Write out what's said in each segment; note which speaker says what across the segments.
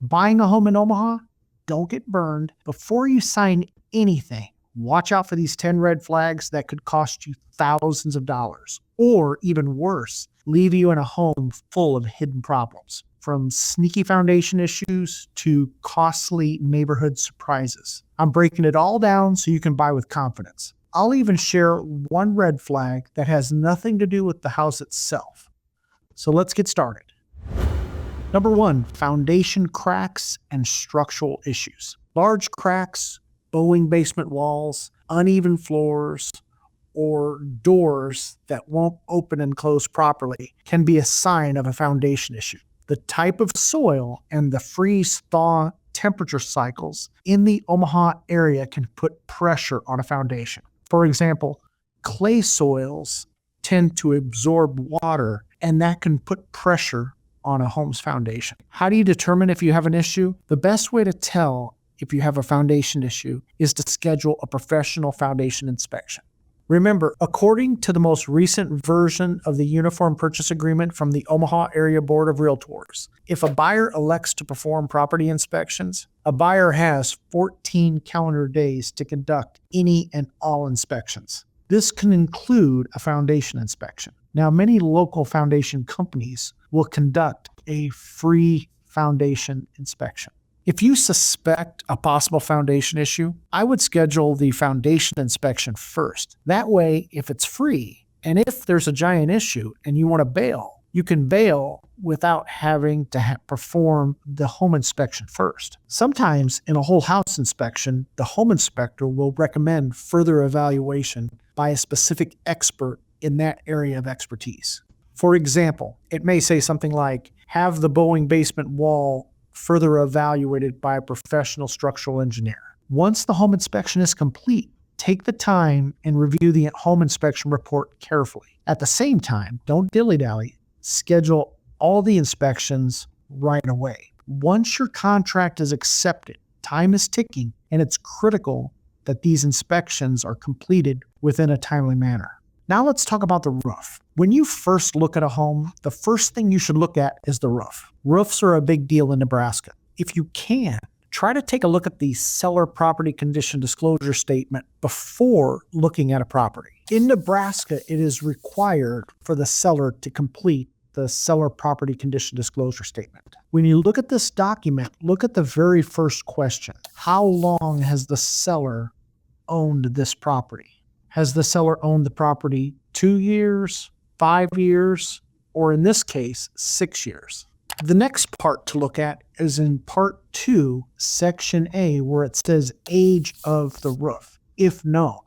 Speaker 1: Buying a home in Omaha? Don't get burned. Before you sign anything, watch out for these 10 red flags that could cost you thousands of dollars, or even worse, leave you in a home full of hidden problems, from sneaky foundation issues to costly neighborhood surprises. I'm breaking it all down so you can buy with confidence. I'll even share one red flag that has nothing to do with the house itself. So let's get started. Number 1, foundation cracks and structural issues. Large cracks, bowing basement walls, uneven floors, or doors that won't open and close properly can be a sign of a foundation issue. The type of soil and the freeze-thaw temperature cycles in the Omaha area can put pressure on a foundation. For example, clay soils tend to absorb water, and that can put pressure on a home's foundation. How do you determine if you have an issue? The best way to tell if you have a foundation issue is to schedule a professional foundation inspection. Remember, according to the most recent version of the Uniform Purchase Agreement from the Omaha Area Board of Realtors, if a buyer elects to perform property inspections, a buyer has 14 calendar days to conduct any and all inspections. This can include a foundation inspection. Now, many local foundation companies will conduct a free foundation inspection. If you suspect a possible foundation issue, I would schedule the foundation inspection first. That way, if it's free, and if there's a giant issue and you want to bail, you can bail without having to perform the home inspection first. Sometimes in a whole house inspection, the home inspector will recommend further evaluation by a specific expert in that area of expertise. For example, it may say something like, have the bowing basement wall further evaluated by a professional structural engineer. Once the home inspection is complete, take the time and review the home inspection report carefully. At the same time, don't dilly-dally. Schedule all the inspections right away. Once your contract is accepted, time is ticking, and it's critical that these inspections are completed within a timely manner. Now let's talk about the roof. When you first look at a home, the first thing you should look at is the roof. Roofs are a big deal in Nebraska. If you can, try to take a look at the seller property condition disclosure statement before looking at a property. In Nebraska, it is required for the seller to complete the seller property condition disclosure statement. When you look at this document, look at the very first question. How long has the seller owned this property? Has the seller owned the property 2 years, 5 years, or in this case, 6 years? The next part to look at is in Part 2, Section A, where it says age of the roof, if known.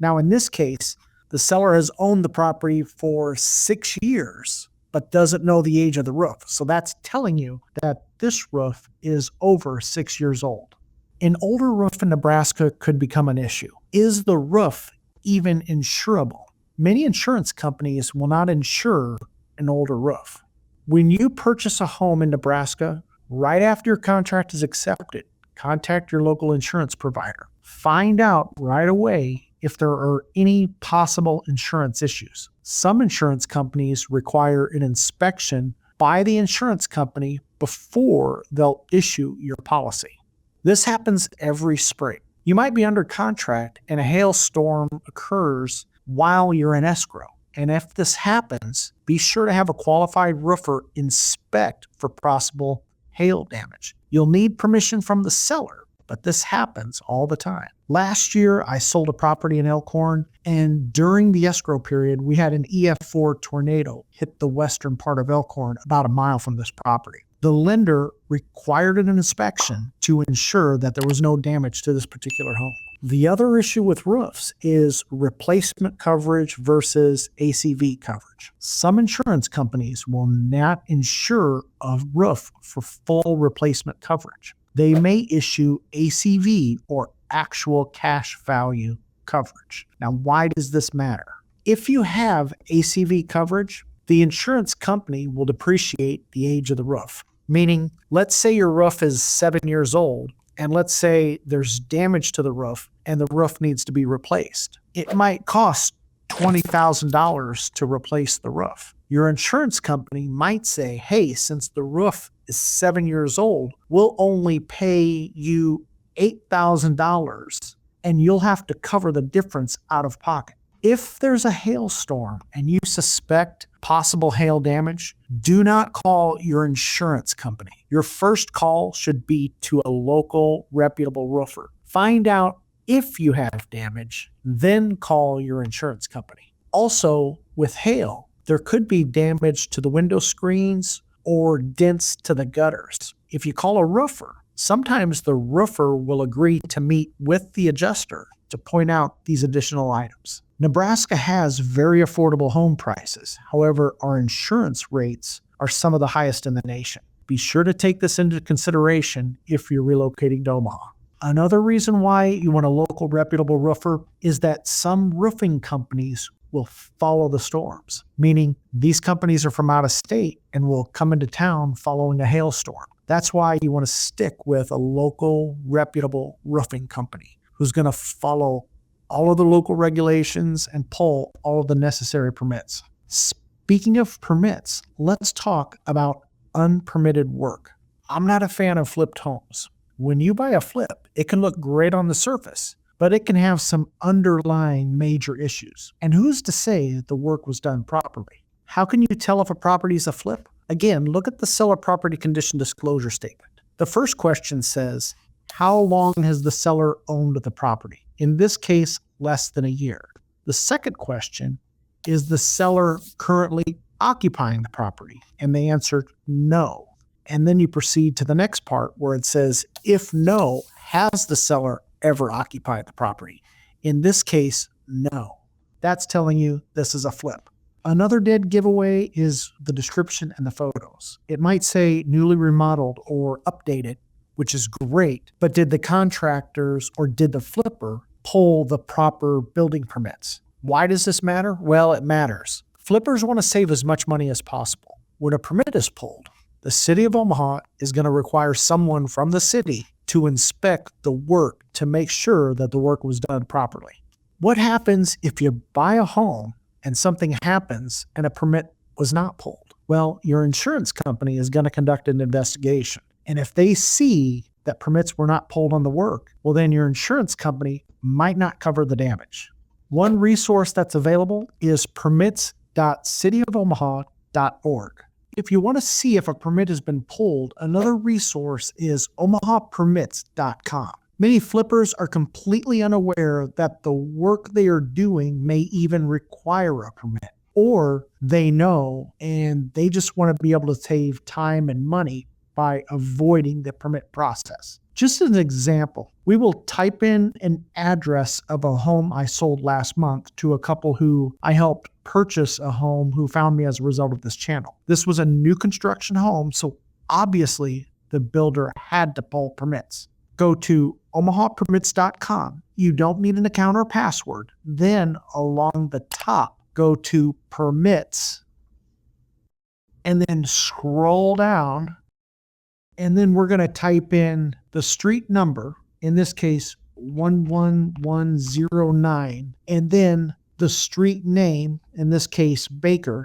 Speaker 1: Now, in this case, the seller has owned the property for 6 years, but doesn't know the age of the roof. So that's telling you that this roof is over 6 years old. An older roof in Nebraska could become an issue. Is the roof even insurable? Many insurance companies will not insure an older roof. When you purchase a home in Nebraska, right after your contract is accepted, contact your local insurance provider. Find out right away if there are any possible insurance issues. Some insurance companies require an inspection by the insurance company before they'll issue your policy. This happens every spring. You might be under contract and a hailstorm occurs while you're in escrow. And if this happens, be sure to have a qualified roofer inspect for possible hail damage. You'll need permission from the seller, but this happens all the time. Last year, I sold a property in Elkhorn, and during the escrow period, we had an EF4 tornado hit the western part of Elkhorn about a mile from this property. The lender required an inspection to ensure that there was no damage to this particular home. The other issue with roofs is replacement coverage versus ACV coverage. Some insurance companies will not insure a roof for full replacement coverage. They may issue ACV or actual cash value coverage. Now, why does this matter? If you have ACV coverage, the insurance company will depreciate the age of the roof. Meaning, let's say your roof is 7 years old, and let's say there's damage to the roof and the roof needs to be replaced. It might cost $20,000 to replace the roof. Your insurance company might say, hey, since the roof is 7 years old, we'll only pay you $8,000 and you'll have to cover the difference out of pocket. If there's a hailstorm and you suspect possible hail damage, do not call your insurance company. Your first call should be to a local reputable roofer. Find out if you have damage, then call your insurance company. Also, with hail, there could be damage to the window screens or dents to the gutters. If you call a roofer, sometimes the roofer will agree to meet with the adjuster to point out these additional items. Nebraska has very affordable home prices. However, our insurance rates are some of the highest in the nation. Be sure to take this into consideration if you're relocating to Omaha. Another reason why you want a local reputable roofer is that some roofing companies will follow the storms, meaning these companies are from out of state and will come into town following a hailstorm. That's why you want to stick with a local reputable roofing company who's going to follow all of the local regulations and pull all of the necessary permits. Speaking of permits, let's talk about unpermitted work. I'm not a fan of flipped homes. When you buy a flip, it can look great on the surface, but it can have some underlying major issues. And who's to say that the work was done properly? How can you tell if a property is a flip? Again, look at the seller property condition disclosure statement. The first question says, how long has the seller owned the property? In this case, less than a year. The second question, is the seller currently occupying the property? And they answered no. And then you proceed to the next part where it says, if no, has the seller ever occupied the property? In this case, no. That's telling you this is a flip. Another dead giveaway is the description and the photos. It might say newly remodeled or updated, which is great, but did the contractors or did the flipper pull the proper building permits? Why does this matter? Well, it matters. Flippers want to save as much money as possible. When a permit is pulled, the city of Omaha is going to require someone from the city to inspect the work to make sure that the work was done properly. What happens if you buy a home and something happens and a permit was not pulled? Well, your insurance company is going to conduct an investigation. And if they see that permits were not pulled on the work, well, then your insurance company might not cover the damage. One resource that's available is permits.cityofomaha.org. If you want to see if a permit has been pulled, another resource is omahapermits.com. Many flippers are completely unaware that the work they are doing may even require a permit, or they know and they just want to be able to save time and money by avoiding the permit process. Just as an example, we will type in an address of a home I sold last month to a couple who I helped purchase a home who found me as a result of this channel. This was a new construction home, so obviously the builder had to pull permits. Go to omahapermits.com. You don't need an account or password. Then along the top, go to permits and then scroll down. And then we're going to type in the street number, in this case, 11109, and then the street name, in this case, Baker,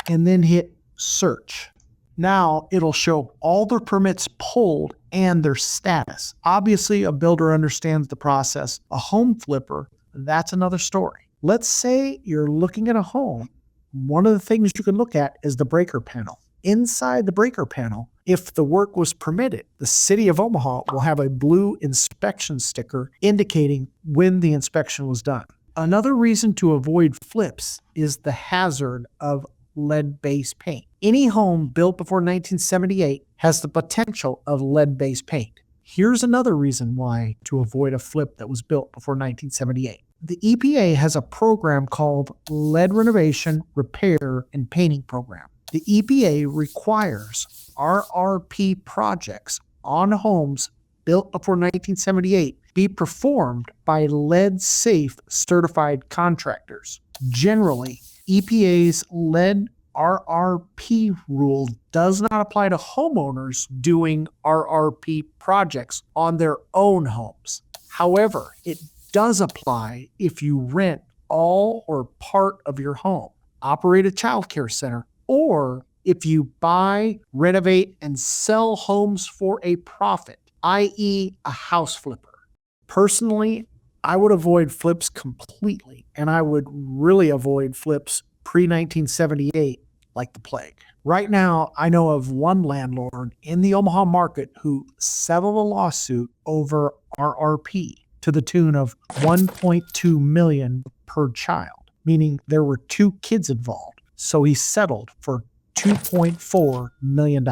Speaker 1: and then hit search. Now it'll show all the permits pulled and their status. Obviously, a builder understands the process. A home flipper, that's another story. Let's say you're looking at a home. One of the things you can look at is the breaker panel. Inside the breaker panel, if the work was permitted, the city of Omaha will have a blue inspection sticker indicating when the inspection was done. Another reason to avoid flips is the hazard of lead-based paint. Any home built before 1978 has the potential of lead-based paint. Here's another reason why to avoid a flip that was built before 1978. The EPA has a program called Lead Renovation, Repair, and Painting Program. The EPA requires RRP projects on homes built before 1978 be performed by lead-safe certified contractors. Generally, EPA's lead RRP rule does not apply to homeowners doing RRP projects on their own homes. However, it does apply if you rent all or part of your home. operate a childcare center, or if you buy, renovate, and sell homes for a profit, i.e. a house flipper. Personally, I would avoid flips completely, and I would really avoid flips pre-1978 like the plague. Right now, I know of one landlord in the Omaha market who settled a lawsuit over RRP to the tune of $1.2 million per child, meaning there were 2 kids involved. So he settled for $2.4 million.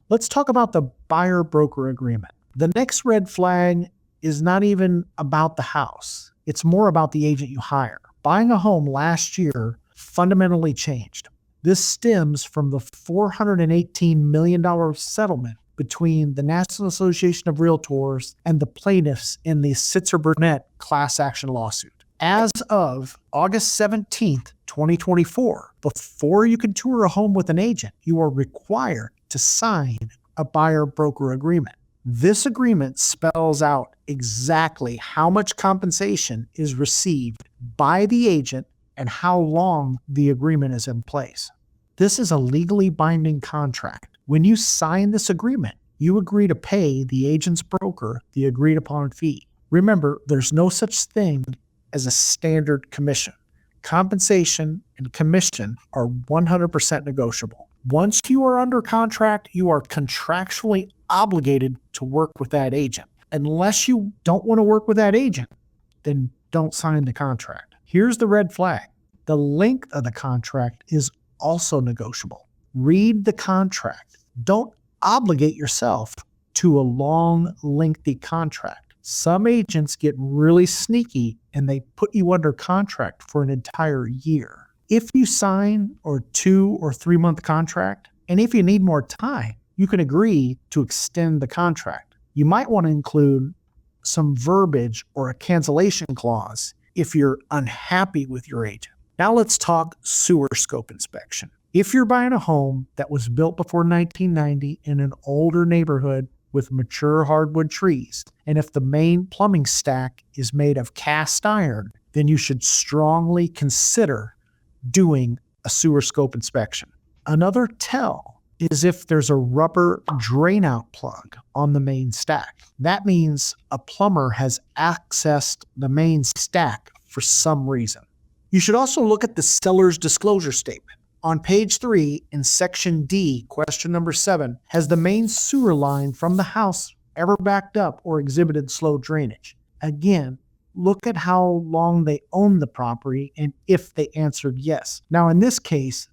Speaker 1: Let's talk about the buyer-broker agreement. The next red flag is not even about the house. It's more about the agent you hire. Buying a home last year fundamentally changed. This stems from the $418 million settlement between the National Association of Realtors and the plaintiffs in the Sitzer-Burnett class action lawsuit. As of August 17th, 2024, before you can tour a home with an agent, you are required to sign a buyer-broker agreement. This agreement spells out exactly how much compensation is received by the agent and how long the agreement is in place. This is a legally binding contract. When you sign this agreement, you agree to pay the agent's broker the agreed upon fee. Remember, there's no such thing as a standard commission. Compensation and commission are 100% negotiable. Once you are under contract, you are contractually obligated to work with that agent. Unless you don't want to work with that agent, then don't sign the contract. Here's the red flag. The length of the contract is also negotiable. Read the contract. Don't obligate yourself to a long, lengthy contract. Some agents get really sneaky and they put you under contract for an entire year. If you sign a 2 or 3 month contract, and if you need more time, you can agree to extend the contract. You might want to include some verbiage or a cancellation clause if you're unhappy with your agent. Now let's talk sewer scope inspection. If you're buying a home that was built before 1990 in an older neighborhood with mature hardwood trees, and if the main plumbing stack is made of cast iron, then you should strongly consider doing a sewer scope inspection. Another tell is if there's a rubber drain-out plug on the main stack. That means a plumber has accessed the main stack for some reason. You should also look at the seller's disclosure statement. On page 3, in section D, question number 7, has the main sewer line from the house ever backed up or exhibited slow drainage? Again, look at how long they own the property and if they answered yes. Now, in this case,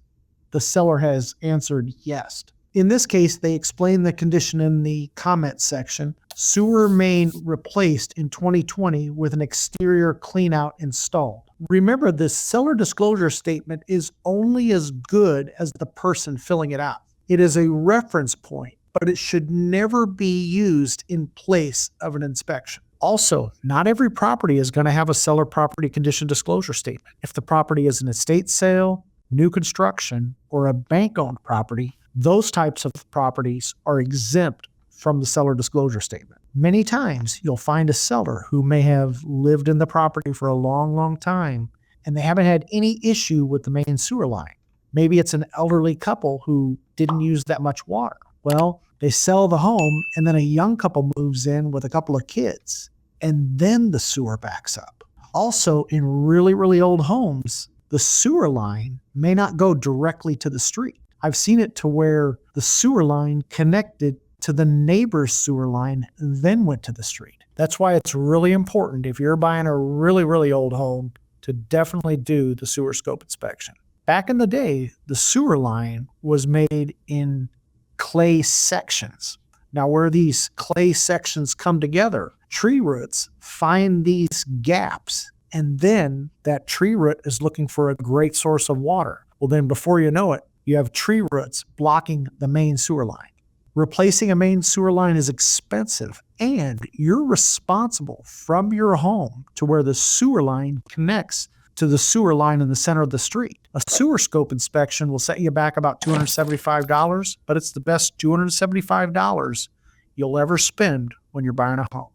Speaker 1: the seller has answered yes. In this case, they explain the condition in the comment section. Sewer main replaced in 2020 with an exterior cleanout installed. Remember, the seller disclosure statement is only as good as the person filling it out. It is a reference point, but it should never be used in place of an inspection. Also, not every property is going to have a seller property condition disclosure statement. If the property is an estate sale, new construction, or a bank-owned property, those types of properties are exempt from the seller disclosure statement. Many times, you'll find a seller who may have lived in the property for a long, long time, and they haven't had any issue with the main sewer line. Maybe it's an elderly couple who didn't use that much water. Well, they sell the home, and then a young couple moves in with a couple of kids, and then the sewer backs up. Also, in really, really old homes, the sewer line may not go directly to the street. I've seen it to where the sewer line connected to the neighbor's sewer line, then went to the street. That's why it's really important, if you're buying a really, really old home, to definitely do the sewer scope inspection. Back in the day, the sewer line was made in clay sections. Now, where these clay sections come together, tree roots find these gaps, and then that tree root is looking for a great source of water. Well, then before you know it, you have tree roots blocking the main sewer line. Replacing a main sewer line is expensive, and you're responsible from your home to where the sewer line connects to the sewer line in the center of the street. A sewer scope inspection will set you back about $275, but it's the best $275 you'll ever spend when you're buying a home.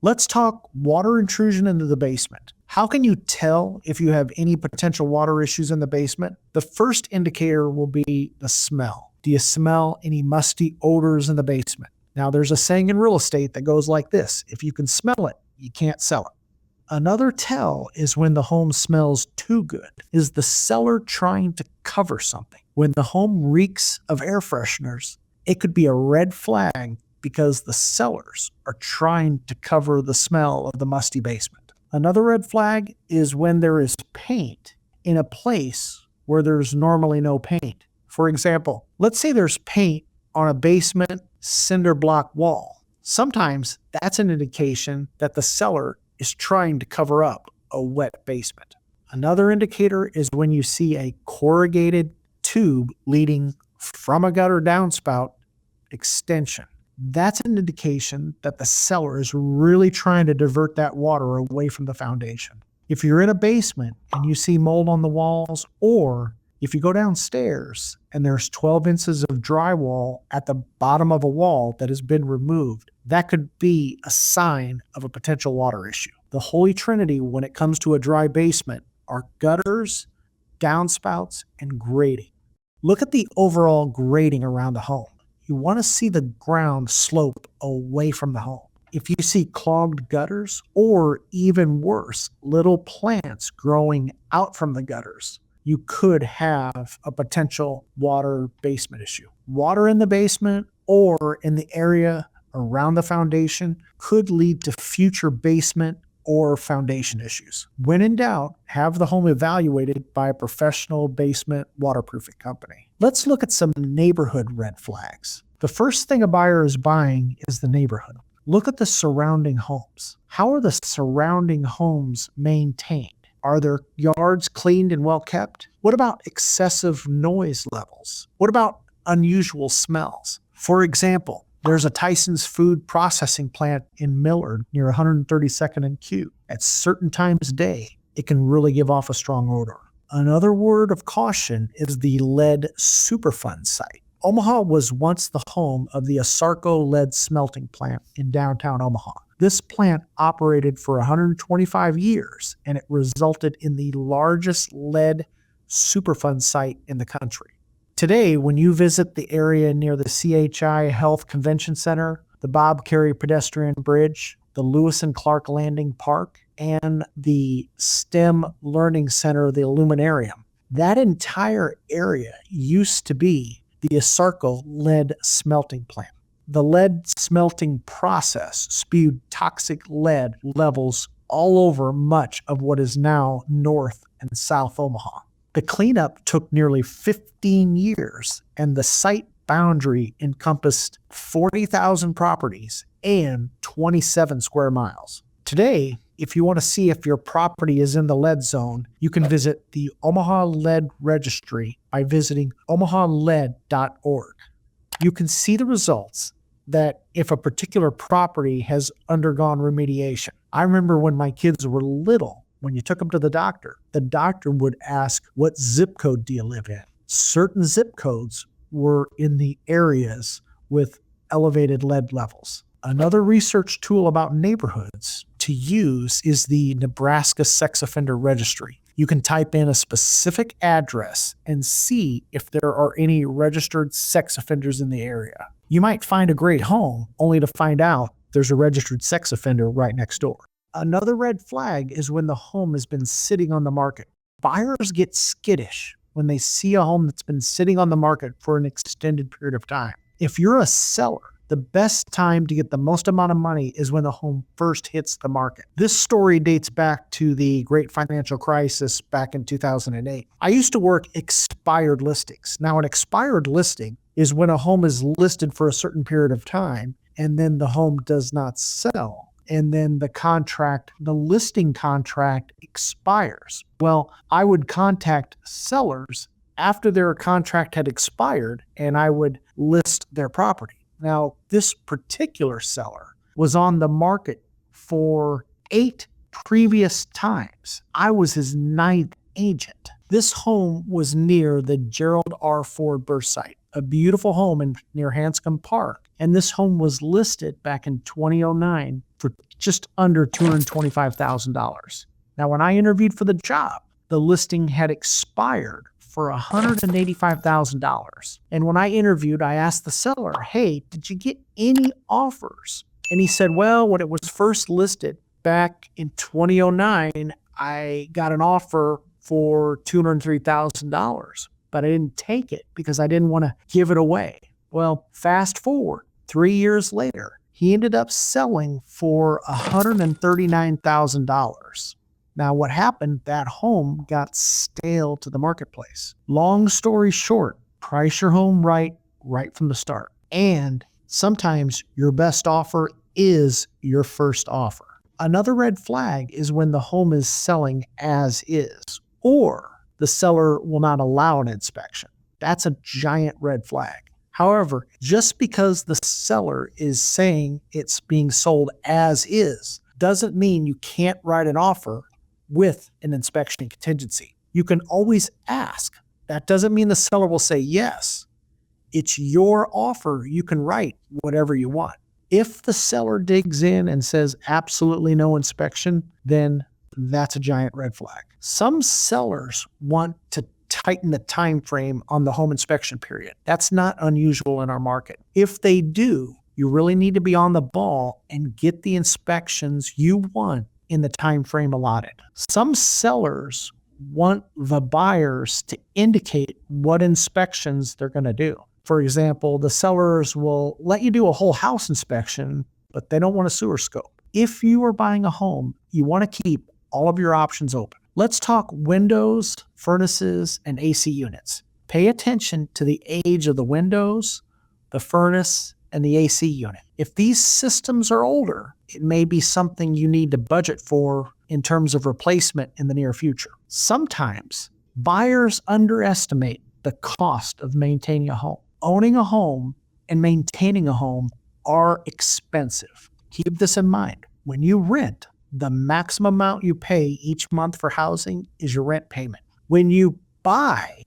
Speaker 1: Let's talk water intrusion into the basement. How can you tell if you have any potential water issues in the basement? The first indicator will be the smell. Do you smell any musty odors in the basement? Now, there's a saying in real estate that goes like this: if you can smell it, you can't sell it. Another tell is when the home smells too good. Is the seller trying to cover something? When the home reeks of air fresheners, it could be a red flag because the sellers are trying to cover the smell of the musty basement. Another red flag is when there is paint in a place where there's normally no paint. For example, let's say there's paint on a basement cinder block wall. Sometimes that's an indication that the seller is trying to cover up a wet basement. Another indicator is when you see a corrugated tube leading from a gutter downspout extension. That's an indication that the seller is really trying to divert that water away from the foundation. If you're in a basement and you see mold on the walls, or if you go downstairs and there's 12 inches of drywall at the bottom of a wall that has been removed, that could be a sign of a potential water issue. The holy trinity when it comes to a dry basement are gutters, downspouts, and grading. Look at the overall grading around the home. You want to see the ground slope away from the home. If you see clogged gutters, or even worse, little plants growing out from the gutters, you could have a potential water basement issue. Water in the basement or in the area around the foundation could lead to future basement or foundation issues. When in doubt, have the home evaluated by a professional basement waterproofing company. Let's look at some neighborhood red flags. The first thing a buyer is buying is the neighborhood. Look at the surrounding homes. How are the surrounding homes maintained? Are their yards cleaned and well kept? What about excessive noise levels? What about unusual smells? For example, there's a Tyson's food processing plant in Millard near 132nd and Q. At certain times of day, it can really give off a strong odor. Another word of caution is the lead Superfund site. Omaha was once the home of the Asarco lead smelting plant in downtown Omaha. This plant operated for 125 years, and it resulted in the largest lead Superfund site in the country. Today, when you visit the area near the CHI Health Convention Center, the Bob Carey Pedestrian Bridge, the Lewis and Clark Landing Park, and the STEM Learning Center, the Illuminarium, that entire area used to be the Asarco lead smelting plant. The lead smelting process spewed toxic lead levels all over much of what is now North and South Omaha. The cleanup took nearly 15 years, and the site boundary encompassed 40,000 properties and 27 square miles. Today, if you want to see if your property is in the lead zone, you can visit the Omaha Lead Registry by visiting omahalead.org. You can see the results that if a particular property has undergone remediation. I remember when my kids were little, when you took them to the doctor would ask, what zip code do you live in? Certain zip codes were in the areas with elevated lead levels. Another research tool about neighborhoods to use is the Nebraska Sex Offender Registry. You can type in a specific address and see if there are any registered sex offenders in the area. You might find a great home only to find out there's a registered sex offender right next door. Another red flag is when the home has been sitting on the market. Buyers get skittish when they see a home that's been sitting on the market for an extended period of time. If you're a seller, the best time to get the most amount of money is when the home first hits the market. This story dates back to the great financial crisis back in 2008. I used to work expired listings. Now, an expired listing is when a home is listed for a certain period of time and then the home does not sell. And then the listing contract expires. Well, I would contact sellers after their contract had expired and I would list their property. Now, this particular seller was on the market for 8 previous times. I was his 9th agent. This home was near the Gerald R. Ford Burt site, a beautiful home near Hanscom Park. And this home was listed back in 2009 for just under $225,000. Now, when I interviewed for the job, the listing had expired for $185,000. And when I interviewed, I asked the seller, hey, did you get any offers? And he said, well, when it was first listed back in 2009, I got an offer for $203,000, but I didn't take it because I didn't want to give it away. Well, fast forward 3 years later, he ended up selling for $139,000. Now, what happened, that home got stale to the marketplace. Long story short, price your home right from the start. And sometimes your best offer is your first offer. Another red flag is when the home is selling as is, or the seller will not allow an inspection. That's a giant red flag. However, just because the seller is saying it's being sold as is, doesn't mean you can't write an offer with an inspection contingency. You can always ask. That doesn't mean the seller will say yes. It's your offer. You can write whatever you want. If the seller digs in and says absolutely no inspection, then that's a giant red flag. Some sellers want to tighten the time frame on the home inspection period. That's not unusual in our market. If they do, you really need to be on the ball and get the inspections you want in the time frame allotted. Some sellers want the buyers to indicate what inspections they're going to do. For example, the sellers will let you do a whole house inspection, but they don't want a sewer scope. If you are buying a home, you want to keep all of your options open. Let's talk windows, furnaces, and AC units. Pay attention to the age of the windows, the furnace, and the AC unit. If these systems are older, it may be something you need to budget for in terms of replacement in the near future. Sometimes buyers underestimate the cost of maintaining a home. Owning a home and maintaining a home are expensive. Keep this in mind. When you rent, the maximum amount you pay each month for housing is your rent payment. When you buy,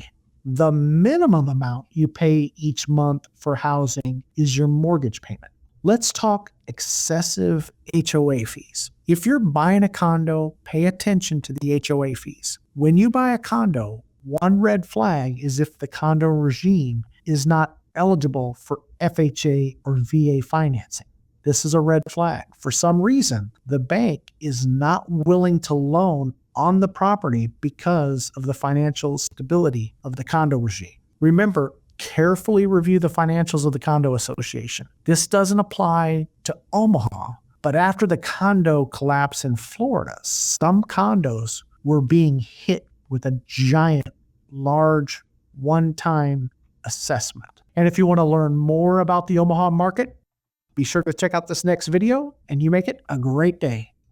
Speaker 1: the minimum amount you pay each month for housing is your mortgage payment. Let's talk excessive HOA fees. If you're buying a condo, pay attention to the HOA fees. When you buy a condo, one red flag is if the condo regime is not eligible for FHA or VA financing. This is a red flag. For some reason, the bank is not willing to loan on the property because of the financial stability of the condo regime. Remember, carefully review the financials of the condo association. This doesn't apply to Omaha, but after the condo collapse in Florida, some condos were being hit with a giant, large, one-time assessment. And if you want to learn more about the Omaha market, be sure to check out this next video, and you make it a great day.